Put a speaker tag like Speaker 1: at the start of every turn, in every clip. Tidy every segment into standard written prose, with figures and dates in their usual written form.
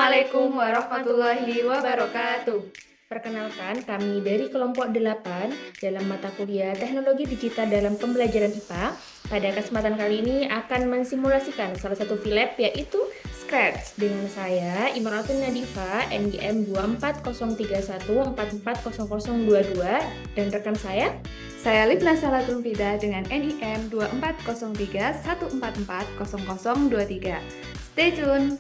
Speaker 1: Assalamualaikum warahmatullahi wabarakatuh.
Speaker 2: Perkenalkan, kami dari kelompok 8 dalam mata kuliah Teknologi Digital dalam Pembelajaran IPA. Pada kesempatan kali ini akan mensimulasikan salah satu VLab yaitu Scratch dengan saya Imratun Nadifa NIM 240314400022 dan rekan
Speaker 1: Saya Libna Salatul Fida dengan NIM 240314400023. Stay tune.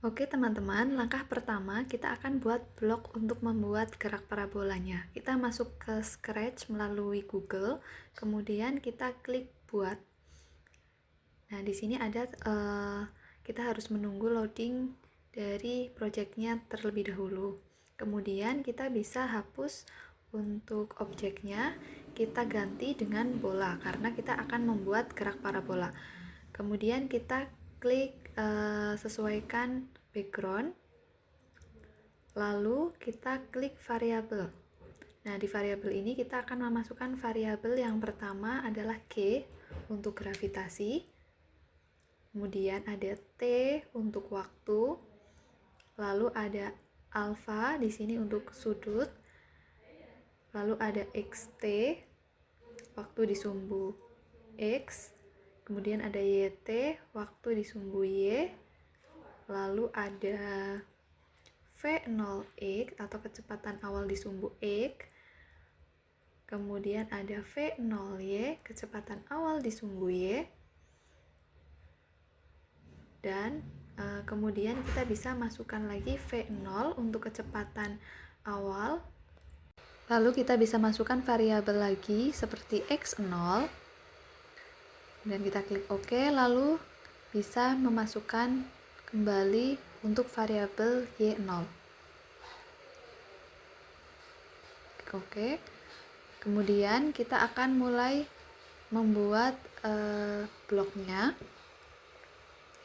Speaker 1: Oke teman-teman, langkah pertama kita akan buat blok untuk membuat gerak parabolanya. Kita masuk ke Scratch melalui Google, kemudian kita klik buat. Nah di sini ada kita harus menunggu loading dari projectnya terlebih dahulu. Kemudian kita bisa hapus untuk objeknya, kita ganti dengan bola karena kita akan membuat gerak parabola. Kemudian kita klik sesuaikan background, lalu kita klik variabel. Nah di variabel ini kita akan memasukkan variabel yang pertama adalah G untuk gravitasi, kemudian ada T untuk waktu, lalu ada alfa di sini untuk sudut, lalu ada xt waktu di sumbu X, kemudian ada YT waktu di sumbu Y, lalu ada V0X atau kecepatan awal di sumbu X, kemudian ada V0Y kecepatan awal di sumbu Y, dan kemudian kita bisa masukkan lagi V0 untuk kecepatan awal, lalu kita bisa masukkan variabel lagi seperti X0 dan kita klik OK, lalu bisa memasukkan kembali untuk variabel Y0. Klik OK. Kemudian kita akan mulai membuat bloknya.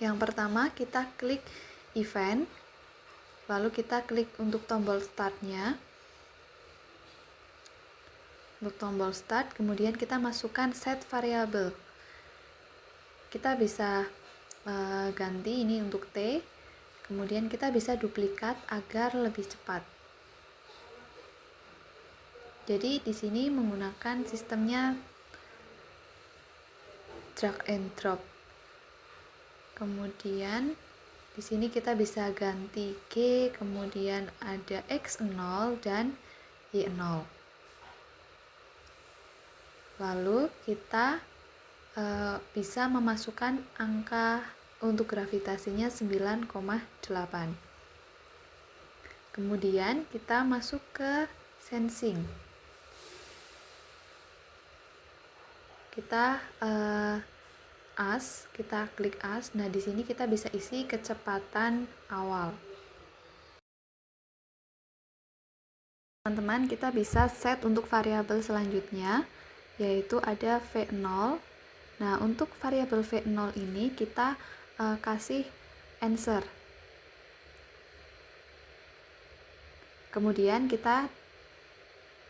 Speaker 1: Yang pertama kita klik event, lalu kita klik untuk tombol startnya. Untuk tombol start, kemudian kita masukkan set variabel. Kita bisa ganti ini untuk T, kemudian kita bisa duplikat agar lebih cepat. Jadi di sini menggunakan sistemnya drag and drop. Kemudian di sini kita bisa ganti G, kemudian ada X0 dan Y0. Lalu kita bisa memasukkan angka untuk gravitasinya 9,8. Kemudian kita masuk ke sensing. Kita kita klik as. Nah, di sini kita bisa isi kecepatan awal. Teman-teman, kita bisa set untuk variabel selanjutnya, yaitu ada V0. Nah, untuk variabel V0 ini kita kasih answer. Kemudian kita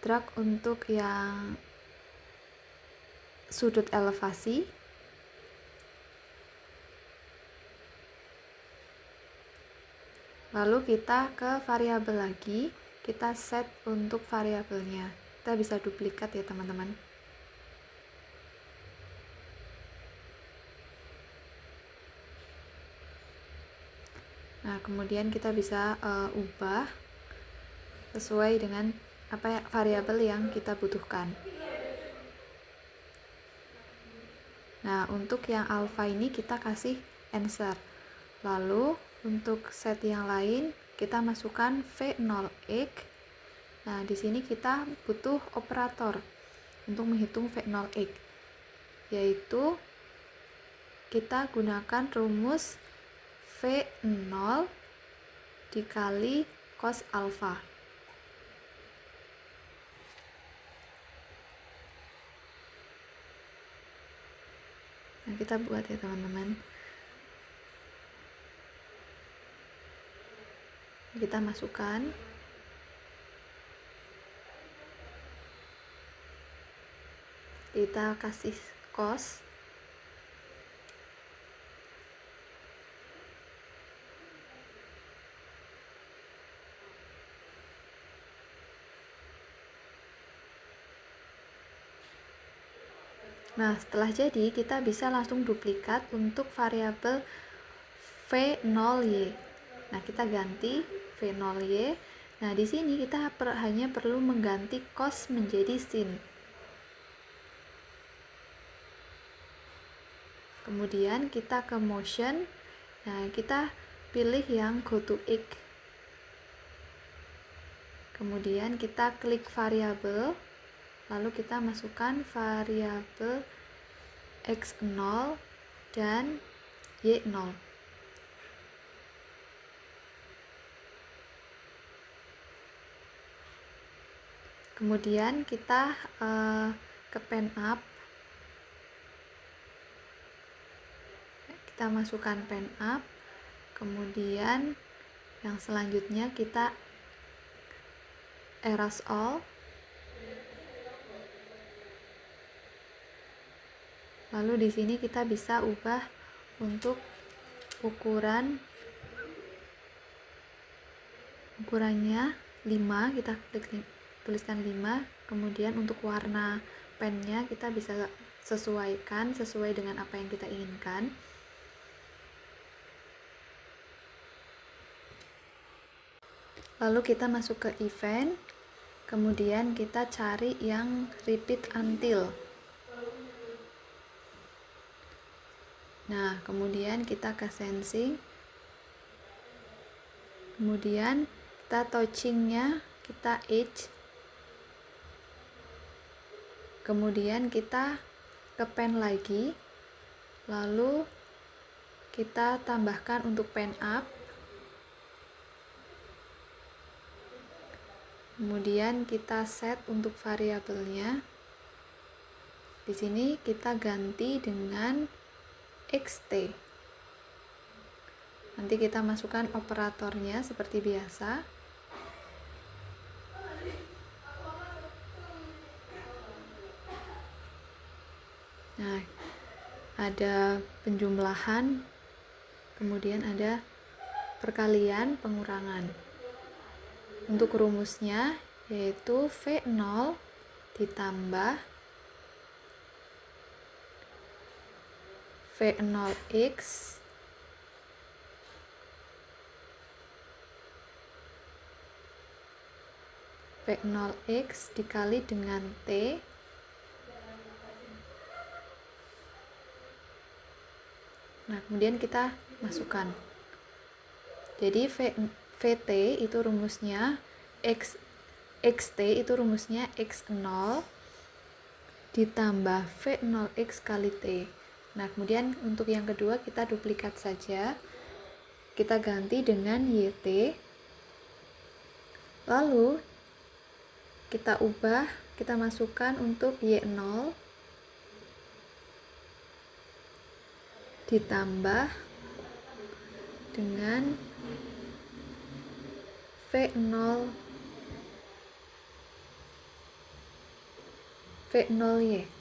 Speaker 1: drag untuk yang sudut elevasi. Lalu kita ke variabel lagi, kita set untuk variabelnya. Kita bisa duplikat ya teman-teman. Nah, kemudian kita bisa ubah sesuai dengan variabel yang kita butuhkan. Nah, untuk yang alpha ini kita kasih answer. Lalu untuk set yang lain kita masukkan V0X. Nah, di sini kita butuh operator untuk menghitung V0X, yaitu kita gunakan rumus V0 dikali cos alpha. Nah, kita buat ya teman-teman. Kita masukkan. Kita kasih cos. Nah, setelah jadi, kita bisa langsung duplikat untuk variabel V0Y. Nah, kita ganti V0Y. Nah, di sini kita hanya perlu mengganti cos menjadi sin. Kemudian kita ke motion. Nah, kita pilih yang go to x. Kemudian kita klik variabel. Lalu kita masukkan variabel x0 dan y0. Kemudian kita ke pen up. Kita masukkan pen up. Kemudian yang selanjutnya kita erase all. Lalu di sini kita bisa ubah untuk ukurannya 5, kita tuliskan 5. Kemudian untuk warna pennya kita bisa sesuaikan sesuai dengan apa yang kita inginkan. Lalu kita masuk ke event. Kemudian kita cari yang repeat until. Nah, kemudian kita ke sensing. Kemudian kita touchingnya kita edge. Kemudian kita ke pen lagi. Lalu kita tambahkan untuk pen up. Kemudian kita set untuk variabelnya. Di sini kita ganti dengan xt. Nanti kita masukkan operatornya seperti biasa. Nah, ada penjumlahan, kemudian ada perkalian, pengurangan. Untuk rumusnya yaitu V0 ditambah V0x dikali dengan T Nah, kemudian kita masukkan. Jadi VT itu rumusnya XT itu rumusnya X0 ditambah V0X kali T. Nah, kemudian untuk yang kedua kita duplikat saja. Kita ganti dengan YT. Lalu kita ubah, kita masukkan untuk Y0 ditambah dengan V0Y.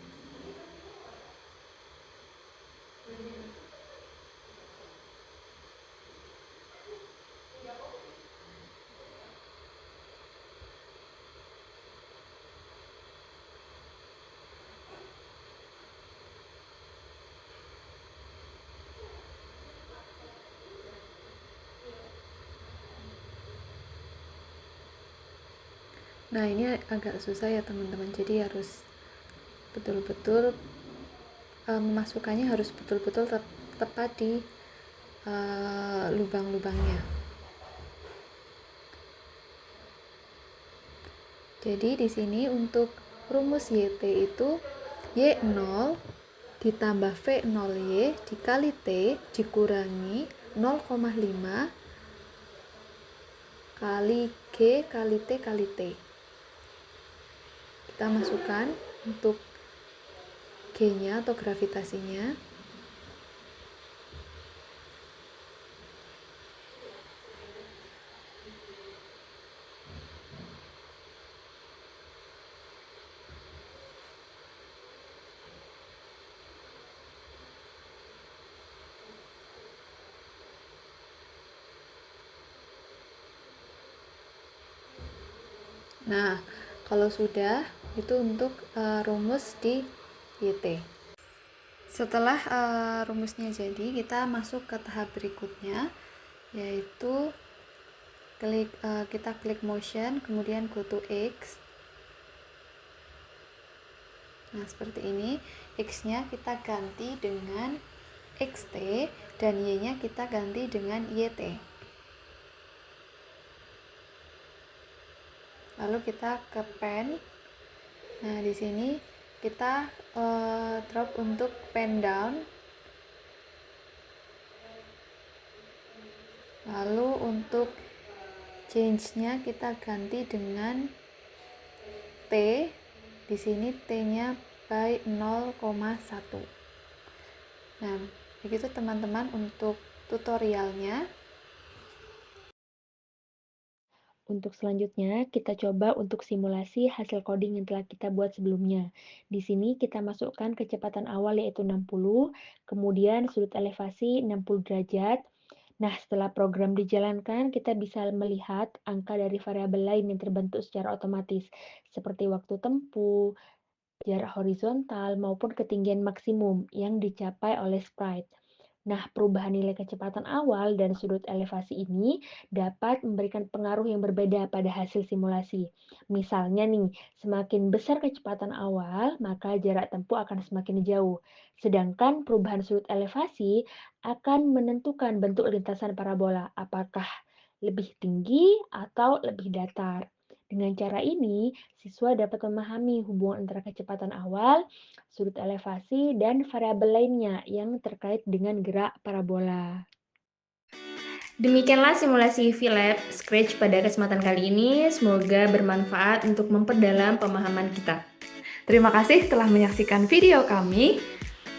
Speaker 1: Nah, ini agak susah ya teman-teman, jadi harus betul-betul memasukkannya harus betul-betul tepat di lubang-lubangnya. Jadi di sini untuk rumus YT itu Y0 ditambah V0Y dikali T dikurangi 0,5 kali G kali T kali T. Kita masukkan untuk G-nya atau gravitasinya. Nah, kalau sudah itu untuk rumus di YT. Setelah rumusnya jadi, kita masuk ke tahap berikutnya, yaitu kita klik motion, kemudian go to X. Nah, seperti ini. X-nya kita ganti dengan XT dan Y-nya kita ganti dengan YT. Lalu kita ke pen. Nah, di sini kita drop untuk pen down. Lalu untuk change-nya kita ganti dengan T. Di sini T-nya by 0,1. Nah, begitu teman-teman untuk tutorialnya.
Speaker 2: Untuk selanjutnya, kita coba untuk simulasi hasil coding yang telah kita buat sebelumnya. Di sini kita masukkan kecepatan awal yaitu 60, kemudian sudut elevasi 60 derajat. Nah, setelah program dijalankan, kita bisa melihat angka dari variabel lain yang terbentuk secara otomatis, seperti waktu tempuh, jarak horizontal, maupun ketinggian maksimum yang dicapai oleh sprite. Nah, perubahan nilai kecepatan awal dan sudut elevasi ini dapat memberikan pengaruh yang berbeda pada hasil simulasi. Misalnya nih, semakin besar kecepatan awal, maka jarak tempuh akan semakin jauh. Sedangkan perubahan sudut elevasi akan menentukan bentuk lintasan parabola, apakah lebih tinggi atau lebih datar. Dengan cara ini, siswa dapat memahami hubungan antara kecepatan awal, sudut elevasi, dan variabel lainnya yang terkait dengan gerak parabola. Demikianlah simulasi VLab Scratch pada kesempatan kali ini. Semoga bermanfaat untuk memperdalam pemahaman kita.
Speaker 1: Terima kasih telah menyaksikan video kami.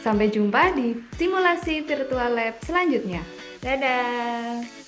Speaker 1: Sampai jumpa di simulasi virtual lab selanjutnya.
Speaker 2: Dadah!